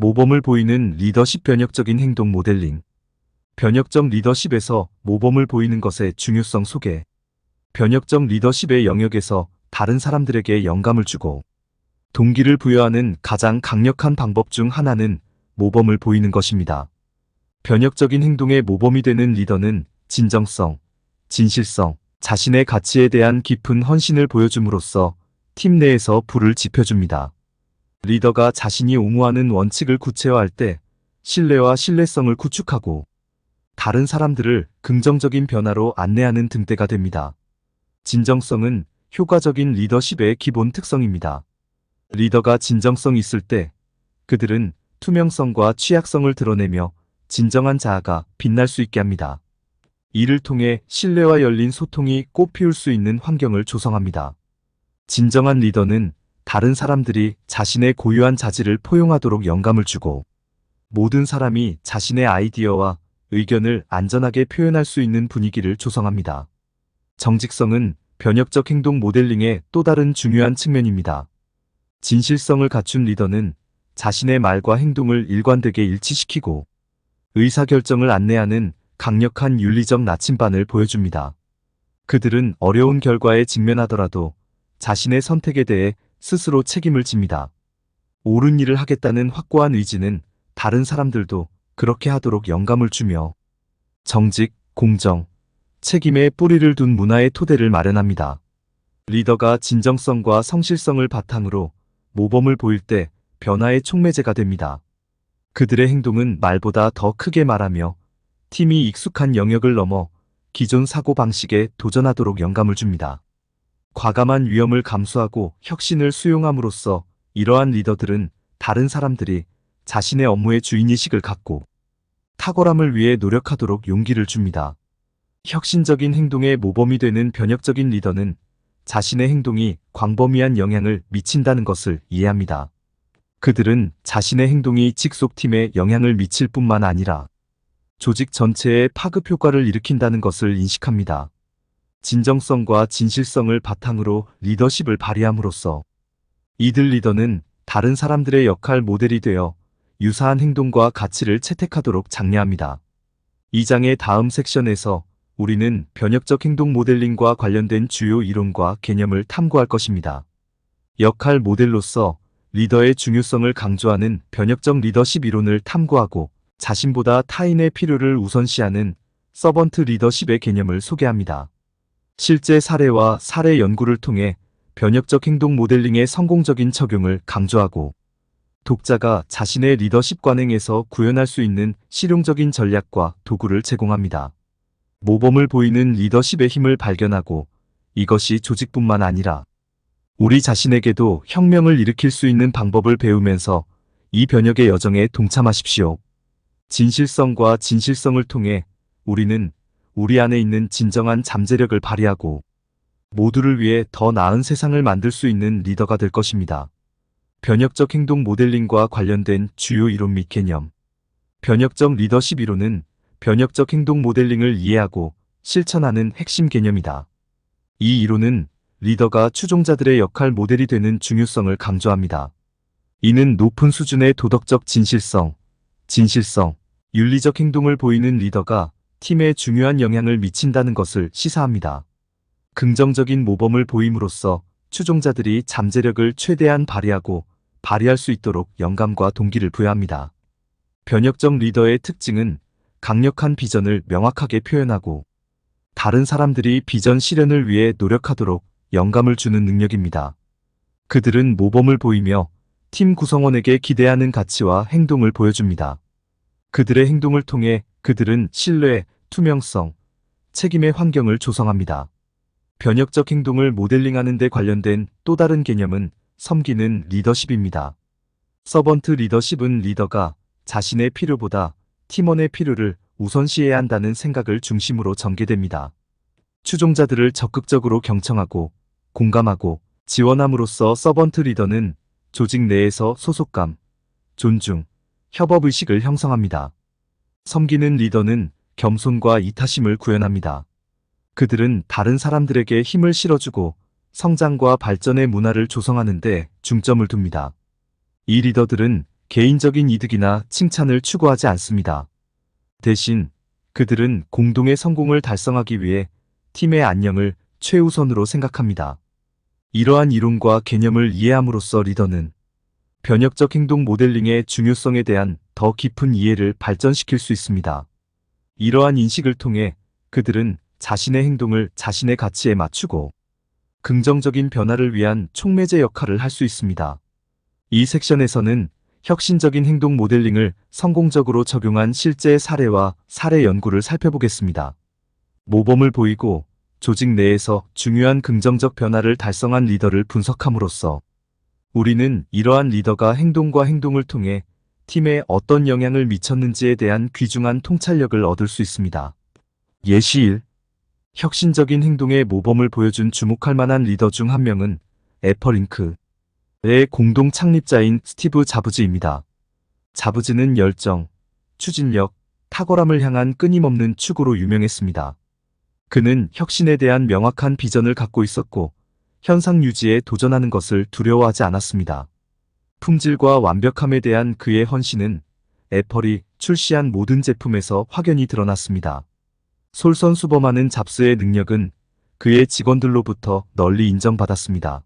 모범을 보이는 리더십 변혁적인 행동 모델링. 변혁적 리더십에서 모범을 보이는 것의 중요성 소개. 변혁적 리더십의 영역에서 다른 사람들에게 영감을 주고 동기를 부여하는 가장 강력한 방법 중 하나는 모범을 보이는 것입니다. 변혁적인 행동의 모범이 되는 리더는 진정성, 진실성, 자신의 가치에 대한 깊은 헌신을 보여줌으로써 팀 내에서 불을 지펴줍니다. 리더가 자신이 옹호하는 원칙을 구체화할 때 신뢰와 신뢰성을 구축하고 다른 사람들을 긍정적인 변화로 안내하는 등대가 됩니다. 진정성은 효과적인 리더십의 기본 특성입니다. 리더가 진정성이 있을 때 그들은 투명성과 취약성을 드러내며 진정한 자아가 빛날 수 있게 합니다. 이를 통해 신뢰와 열린 소통이 꽃피울 수 있는 환경을 조성합니다. 진정한 리더는 다른 사람들이 자신의 고유한 자질을 포용하도록 영감을 주고 모든 사람이 자신의 아이디어와 의견을 안전하게 표현할 수 있는 분위기를 조성합니다. 정직성은 변혁적 행동 모델링의 또 다른 중요한 측면입니다. 진실성을 갖춘 리더는 자신의 말과 행동을 일관되게 일치시키고 의사결정을 안내하는 강력한 윤리적 나침반을 보여줍니다. 그들은 어려운 결과에 직면하더라도 자신의 선택에 대해 스스로 책임을 집니다. 옳은 일을 하겠다는 확고한 의지는 다른 사람들도 그렇게 하도록 영감을 주며 정직, 공정, 책임에 뿌리를 둔 문화의 토대를 마련합니다. 리더가 진정성과 성실성을 바탕으로 모범을 보일 때 변화의 촉매제가 됩니다. 그들의 행동은 말보다 더 크게 말하며 팀이 익숙한 영역을 넘어 기존 사고방식에 도전하도록 영감을 줍니다. 과감한 위험을 감수하고 혁신을 수용함으로써 이러한 리더들은 다른 사람들이 자신의 업무의 주인의식을 갖고 탁월함을 위해 노력하도록 용기를 줍니다. 혁신적인 행동의 모범이 되는 변혁적인 리더는 자신의 행동이 광범위한 영향을 미친다는 것을 이해합니다. 그들은 자신의 행동이 직속팀에 영향을 미칠 뿐만 아니라 조직 전체에 파급 효과를 일으킨다는 것을 인식합니다. 진정성과 진실성을 바탕으로 리더십을 발휘함으로써 이들 리더는 다른 사람들의 역할 모델이 되어 유사한 행동과 가치를 채택하도록 장려합니다. 이 장의 다음 섹션에서 우리는 변혁적 행동 모델링과 관련된 주요 이론과 개념을 탐구할 것입니다. 역할 모델로서 리더의 중요성을 강조하는 변혁적 리더십 이론을 탐구하고 자신보다 타인의 필요를 우선시하는 서번트 리더십의 개념을 소개합니다. 실제 사례와 사례 연구를 통해 변혁적 행동 모델링의 성공적인 적용을 강조하고 독자가 자신의 리더십 관행에서 구현할 수 있는 실용적인 전략과 도구를 제공합니다. 모범을 보이는 리더십의 힘을 발견하고 이것이 조직뿐만 아니라 우리 자신에게도 혁명을 일으킬 수 있는 방법을 배우면서 이 변혁의 여정에 동참하십시오. 진실성과 진실성을 통해 우리는 우리 안에 있는 진정한 잠재력을 발휘하고 모두를 위해 더 나은 세상을 만들 수 있는 리더가 될 것입니다. 변혁적 행동 모델링과 관련된 주요 이론 및 개념. 변혁적 리더십 이론은 변혁적 행동 모델링을 이해하고 실천하는 핵심 개념이다. 이 이론은 리더가 추종자들의 역할 모델이 되는 중요성을 강조합니다. 이는 높은 수준의 도덕적 진실성, 윤리적 행동을 보이는 리더가 팀에 중요한 영향을 미친다는 것을 시사합니다. 긍정적인 모범을 보임으로써 추종자들이 잠재력을 최대한 발휘할 수 있도록 영감과 동기를 부여합니다. 변혁적 리더의 특징은 강력한 비전을 명확하게 표현하고 다른 사람들이 비전 실현을 위해 노력하도록 영감을 주는 능력입니다. 그들은 모범을 보이며 팀 구성원에게 기대하는 가치와 행동을 보여줍니다. 그들의 행동을 통해 그들은 신뢰, 투명성, 책임의 환경을 조성합니다. 변혁적 행동을 모델링하는 데 관련된 또 다른 개념은 섬기는 리더십입니다. 서번트 리더십은 리더가 자신의 필요보다 팀원의 필요를 우선시해야 한다는 생각을 중심으로 전개됩니다. 추종자들을 적극적으로 경청하고 공감하고 지원함으로써 서번트 리더는 조직 내에서 소속감, 존중, 협업의식을 형성합니다. 섬기는 리더는 겸손과 이타심을 구현합니다. 그들은 다른 사람들에게 힘을 실어주고 성장과 발전의 문화를 조성하는 데 중점을 둡니다. 이 리더들은 개인적인 이득이나 칭찬을 추구하지 않습니다. 대신 그들은 공동의 성공을 달성하기 위해 팀의 안녕을 최우선으로 생각합니다. 이러한 이론과 개념을 이해함으로써 리더는 변혁적 행동 모델링의 중요성에 대한 더 깊은 이해를 발전시킬 수 있습니다. 이러한 인식을 통해 그들은 자신의 행동을 자신의 가치에 맞추고 긍정적인 변화를 위한 촉매제 역할을 할 수 있습니다. 이 섹션에서는 혁신적인 행동 모델링을 성공적으로 적용한 실제 사례와 사례 연구를 살펴보겠습니다. 모범을 보이고 조직 내에서 중요한 긍정적 변화를 달성한 리더를 분석함으로써 우리는 이러한 리더가 행동과 행동을 통해 팀에 어떤 영향을 미쳤는지에 대한 귀중한 통찰력을 얻을 수 있습니다. 예시 1. 혁신적인 행동의 모범을 보여준 주목할 만한 리더 중 한 명은 애플링크의 공동 창립자인 스티브 잡즈입니다. 잡즈는 열정, 추진력, 탁월함을 향한 끊임없는 추구로 유명했습니다. 그는 혁신에 대한 명확한 비전을 갖고 있었고 현상 유지에 도전하는 것을 두려워하지 않았습니다. 품질과 완벽함에 대한 그의 헌신은 애플이 출시한 모든 제품에서 확연히 드러났습니다. 솔선수범하는 잡스의 능력은 그의 직원들로부터 널리 인정받았습니다.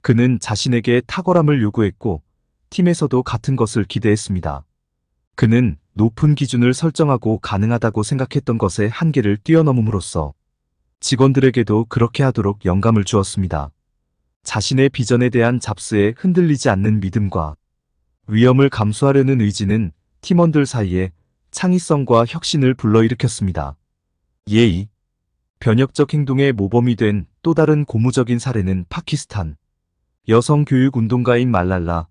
그는 자신에게 탁월함을 요구했고 팀에서도 같은 것을 기대했습니다. 그는 높은 기준을 설정하고 가능하다고 생각했던 것의 한계를 뛰어넘음으로써 직원들에게도 그렇게 하도록 영감을 주었습니다. 자신의 비전에 대한 잡스의 흔들리지 않는 믿음과 위험을 감수하려는 의지는 팀원들 사이에 창의성과 혁신을 불러일으켰습니다. 예의, 변혁적 행동의 모범이 된 또 다른 고무적인 사례는 파키스탄 여성 교육 운동가인 말랄라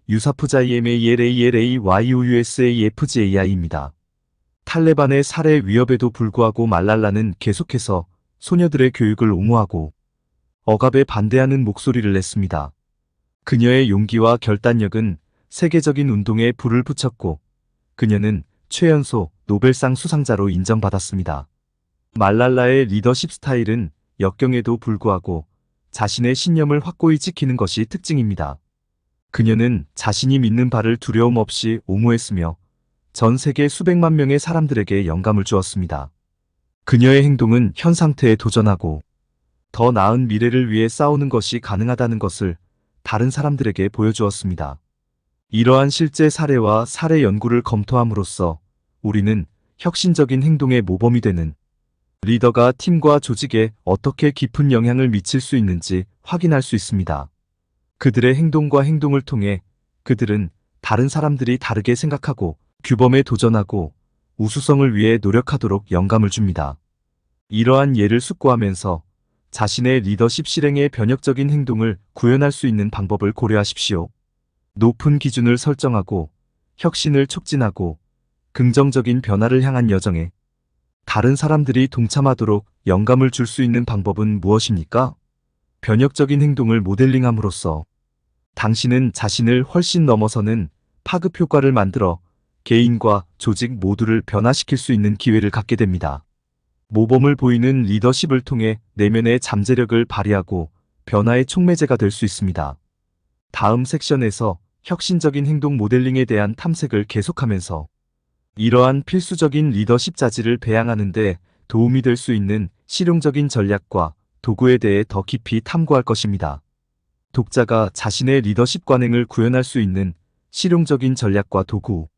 유사프자이엠ALALAYUUSAFJAI입니다. 탈레반의 살해 위협에도 불구하고 말랄라는 계속해서 소녀들의 교육을 옹호하고 억압에 반대하는 목소리를 냈습니다. 그녀의 용기와 결단력은 세계적인 운동에 불을 붙였고 그녀는 최연소 노벨상 수상자로 인정받았습니다. 말랄라의 리더십 스타일은 역경에도 불구하고 자신의 신념을 확고히 지키는 것이 특징입니다. 그녀는 자신이 믿는 바를 두려움 없이 옹호했으며 전 세계 수백만 명의 사람들에게 영감을 주었습니다. 그녀의 행동은 현 상태에 도전하고 더 나은 미래를 위해 싸우는 것이 가능하다는 것을 다른 사람들에게 보여주었습니다. 이러한 실제 사례와 사례 연구를 검토함으로써 우리는 혁신적인 행동의 모범이 되는 리더가 팀과 조직에 어떻게 깊은 영향을 미칠 수 있는지 확인할 수 있습니다. 그들의 행동과 행동을 통해 그들은 다른 사람들이 다르게 생각하고 규범에 도전하고 우수성을 위해 노력하도록 영감을 줍니다. 이러한 예를 숙고하면서 자신의 리더십 실행의 변혁적인 행동을 구현할 수 있는 방법을 고려하십시오. 높은 기준을 설정하고 혁신을 촉진하고 긍정적인 변화를 향한 여정에 다른 사람들이 동참하도록 영감을 줄 수 있는 방법은 무엇입니까? 변혁적인 행동을 모델링함으로써 당신은 자신을 훨씬 넘어서는 파급 효과를 만들어 개인과 조직 모두를 변화시킬 수 있는 기회를 갖게 됩니다. 모범을 보이는 리더십을 통해 내면의 잠재력을 발휘하고 변화의 촉매제가 될 수 있습니다. 다음 섹션에서 혁신적인 행동 모델링에 대한 탐색을 계속하면서 이러한 필수적인 리더십 자질을 배양하는 데 도움이 될 수 있는 실용적인 전략과 도구에 대해 더 깊이 탐구할 것입니다. 독자가 자신의 리더십 관행을 구현할 수 있는 실용적인 전략과 도구.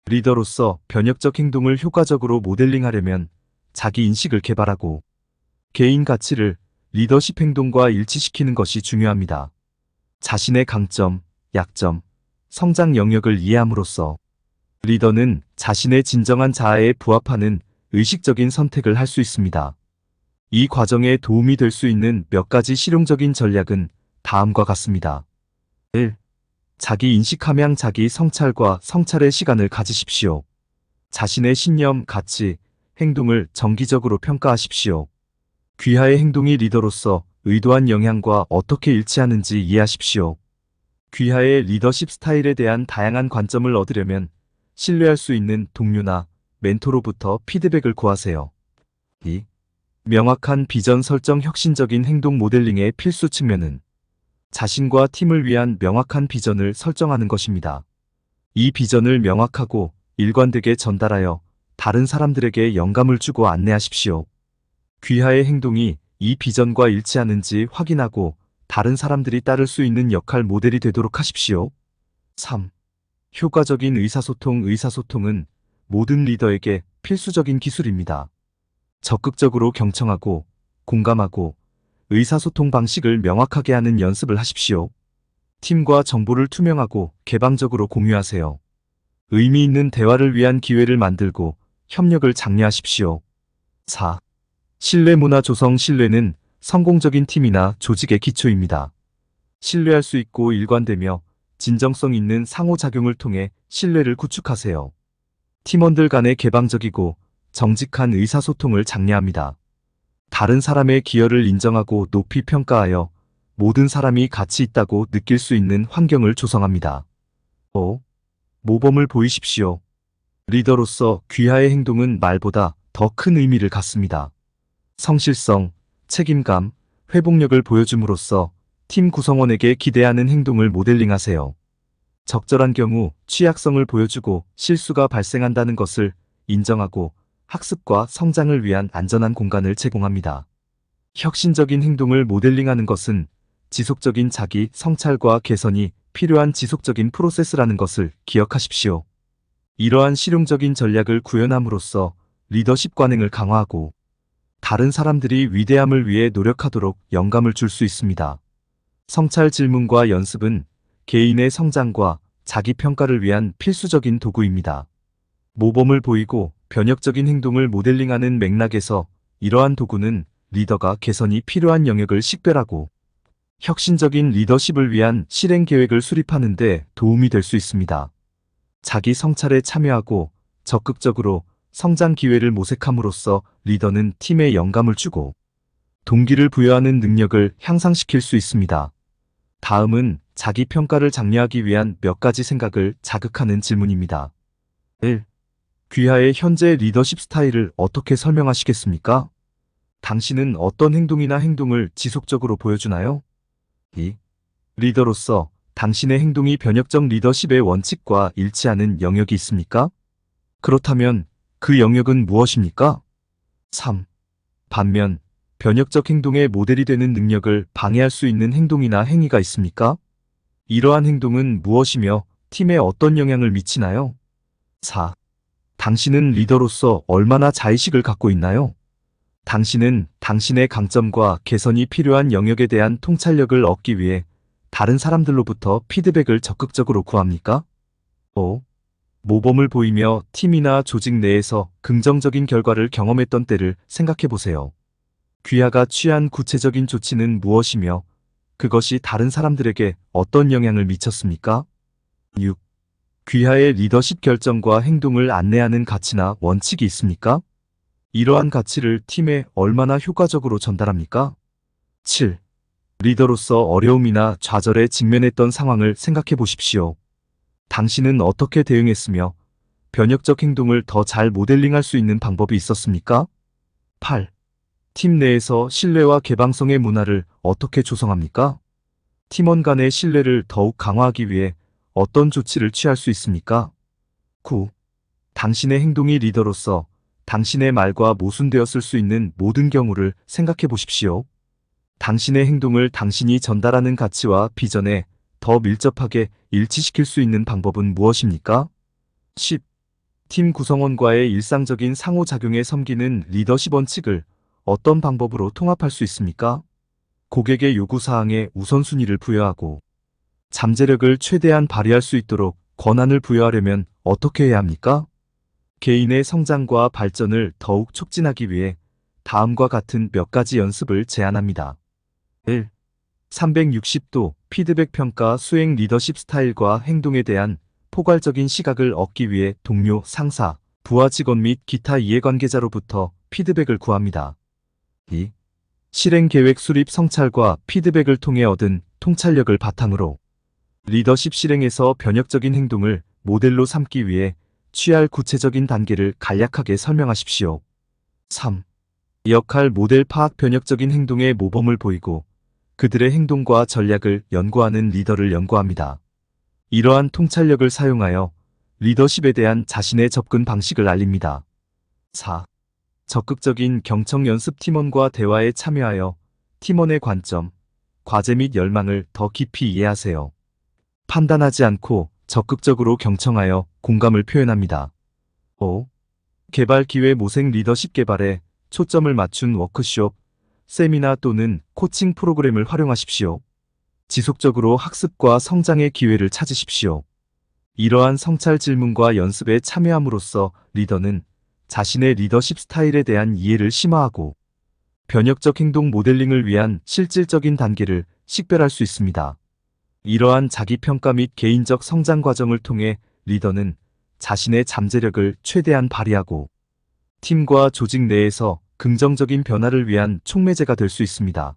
리더로서 변혁적 행동을 효과적으로 모델링하려면 자기 인식을 개발하고 개인 가치를 리더십 행동과 일치시키는 것이 중요합니다. 자신의 강점, 약점, 성장 영역을 이해함으로써 리더는 자신의 진정한 자아에 부합하는 의식적인 선택을 할 수 있습니다. 이 과정에 도움이 될 수 있는 몇 가지 실용적인 전략은 다음과 같습니다. 1. 자기 인식 함양 자기 성찰과 성찰의 시간을 가지십시오. 자신의 신념, 가치, 행동을 정기적으로 평가하십시오. 귀하의 행동이 리더로서 의도한 영향과 어떻게 일치하는지 이해하십시오. 귀하의 리더십 스타일에 대한 다양한 관점을 얻으려면 신뢰할 수 있는 동료나 멘토로부터 피드백을 구하세요. 2. 명확한 비전 설정 혁신적인 행동 모델링의 필수 측면은 자신과 팀을 위한 명확한 비전을 설정하는 것입니다. 이 비전을 명확하고 일관되게 전달하여 다른 사람들에게 영감을 주고 안내하십시오. 귀하의 행동이 이 비전과 일치하는지 확인하고 다른 사람들이 따를 수 있는 역할 모델이 되도록 하십시오. 3. 효과적인 의사소통. 의사소통은 모든 리더에게 필수적인 기술입니다. 적극적으로 경청하고 공감하고 의사소통 방식을 명확하게 하는 연습을 하십시오. 팀과 정보를 투명하고 개방적으로 공유하세요. 의미 있는 대화를 위한 기회를 만들고 협력을 장려하십시오. 4. 신뢰 문화 조성. 신뢰는 성공적인 팀이나 조직의 기초입니다. 신뢰할 수 있고 일관되며 진정성 있는 상호작용을 통해 신뢰를 구축하세요. 팀원들 간의 개방적이고 정직한 의사소통을 장려합니다. 다른 사람의 기여를 인정하고 높이 평가하여 모든 사람이 가치 있다고 느낄 수 있는 환경을 조성합니다. 5. 모범을 보이십시오. 리더로서 귀하의 행동은 말보다 더 큰 의미를 갖습니다. 성실성, 책임감, 회복력을 보여줌으로써 팀 구성원에게 기대하는 행동을 모델링하세요. 적절한 경우 취약성을 보여주고 실수가 발생한다는 것을 인정하고 학습과 성장을 위한 안전한 공간을 제공합니다. 혁신적인 행동을 모델링하는 것은 지속적인 자기 성찰과 개선이 필요한 지속적인 프로세스라는 것을 기억하십시오. 이러한 실용적인 전략을 구현함으로써 리더십 관행을 강화하고 다른 사람들이 위대함을 위해 노력하도록 영감을 줄 수 있습니다. 성찰 질문과 연습은 개인의 성장과 자기 평가를 위한 필수적인 도구입니다. 모범을 보이고 변혁적인 행동을 모델링하는 맥락에서 이러한 도구는 리더가 개선이 필요한 영역을 식별하고 혁신적인 리더십을 위한 실행 계획을 수립하는 데 도움이 될 수 있습니다. 자기 성찰에 참여하고 적극적으로 성장 기회를 모색함으로써 리더는 팀에 영감을 주고 동기를 부여하는 능력을 향상시킬 수 있습니다. 다음은 자기 평가를 장려하기 위한 몇 가지 생각을 자극하는 질문입니다. 1. 귀하의 현재 리더십 스타일을 어떻게 설명하시겠습니까? 당신은 어떤 행동이나 행동을 지속적으로 보여주나요? 2. 리더로서 당신의 행동이 변혁적 리더십의 원칙과 일치하는 영역이 있습니까? 그렇다면 그 영역은 무엇입니까? 3. 반면 변혁적 행동의 모델이 되는 능력을 방해할 수 있는 행동이나 행위가 있습니까? 이러한 행동은 무엇이며 팀에 어떤 영향을 미치나요? 4. 당신은 리더로서 얼마나 자의식을 갖고 있나요? 당신은 당신의 강점과 개선이 필요한 영역에 대한 통찰력을 얻기 위해 다른 사람들로부터 피드백을 적극적으로 구합니까? 5. 모범을 보이며 팀이나 조직 내에서 긍정적인 결과를 경험했던 때를 생각해 보세요. 귀하가 취한 구체적인 조치는 무엇이며 그것이 다른 사람들에게 어떤 영향을 미쳤습니까? 6. 귀하의 리더십 결정과 행동을 안내하는 가치나 원칙이 있습니까? 이러한 가치를 팀에 얼마나 효과적으로 전달합니까? 7. 리더로서 어려움이나 좌절에 직면했던 상황을 생각해 보십시오. 당신은 어떻게 대응했으며 변혁적 행동을 더 잘 모델링할 수 있는 방법이 있었습니까? 8. 팀 내에서 신뢰와 개방성의 문화를 어떻게 조성합니까? 팀원 간의 신뢰를 더욱 강화하기 위해 어떤 조치를 취할 수 있습니까? 9. 당신의 행동이 리더로서 당신의 말과 모순되었을 수 있는 모든 경우를 생각해 보십시오. 당신의 행동을 당신이 전달하는 가치와 비전에 더 밀접하게 일치시킬 수 있는 방법은 무엇입니까? 10. 팀 구성원과의 일상적인 상호작용에 섬기는 리더십 원칙을 어떤 방법으로 통합할 수 있습니까? 고객의 요구사항에 우선순위를 부여하고 잠재력을 최대한 발휘할 수 있도록 권한을 부여하려면 어떻게 해야 합니까? 개인의 성장과 발전을 더욱 촉진하기 위해 다음과 같은 몇 가지 연습을 제안합니다. 1. 360도 피드백 평가 수행. 리더십 스타일과 행동에 대한 포괄적인 시각을 얻기 위해 동료, 상사, 부하 직원 및 기타 이해관계자로부터 피드백을 구합니다. 2. 실행 계획 수립. 성찰과 피드백을 통해 얻은 통찰력을 바탕으로 리더십 실행에서 변혁적인 행동을 모델로 삼기 위해 취할 구체적인 단계를 간략하게 설명하십시오. 3. 역할 모델 파악. 변혁적인 행동의 모범을 보이고 그들의 행동과 전략을 연구하는 리더를 연구합니다. 이러한 통찰력을 사용하여 리더십에 대한 자신의 접근 방식을 알립니다. 4. 적극적인 경청 연습 팀원과 대화에 참여하여 팀원의 관점, 과제 및 열망을 더 깊이 이해하세요. 판단하지 않고 적극적으로 경청하여 공감을 표현합니다. 5. 개발 기회 모색 리더십 개발에 초점을 맞춘 워크숍, 세미나 또는 코칭 프로그램을 활용하십시오. 지속적으로 학습과 성장의 기회를 찾으십시오. 이러한 성찰 질문과 연습에 참여함으로써 리더는 자신의 리더십 스타일에 대한 이해를 심화하고 변혁적 행동 모델링을 위한 실질적인 단계를 식별할 수 있습니다. 이러한 자기평가 및 개인적 성장 과정을 통해 리더는 자신의 잠재력을 최대한 발휘하고 팀과 조직 내에서 긍정적인 변화를 위한 촉매제가 될 수 있습니다.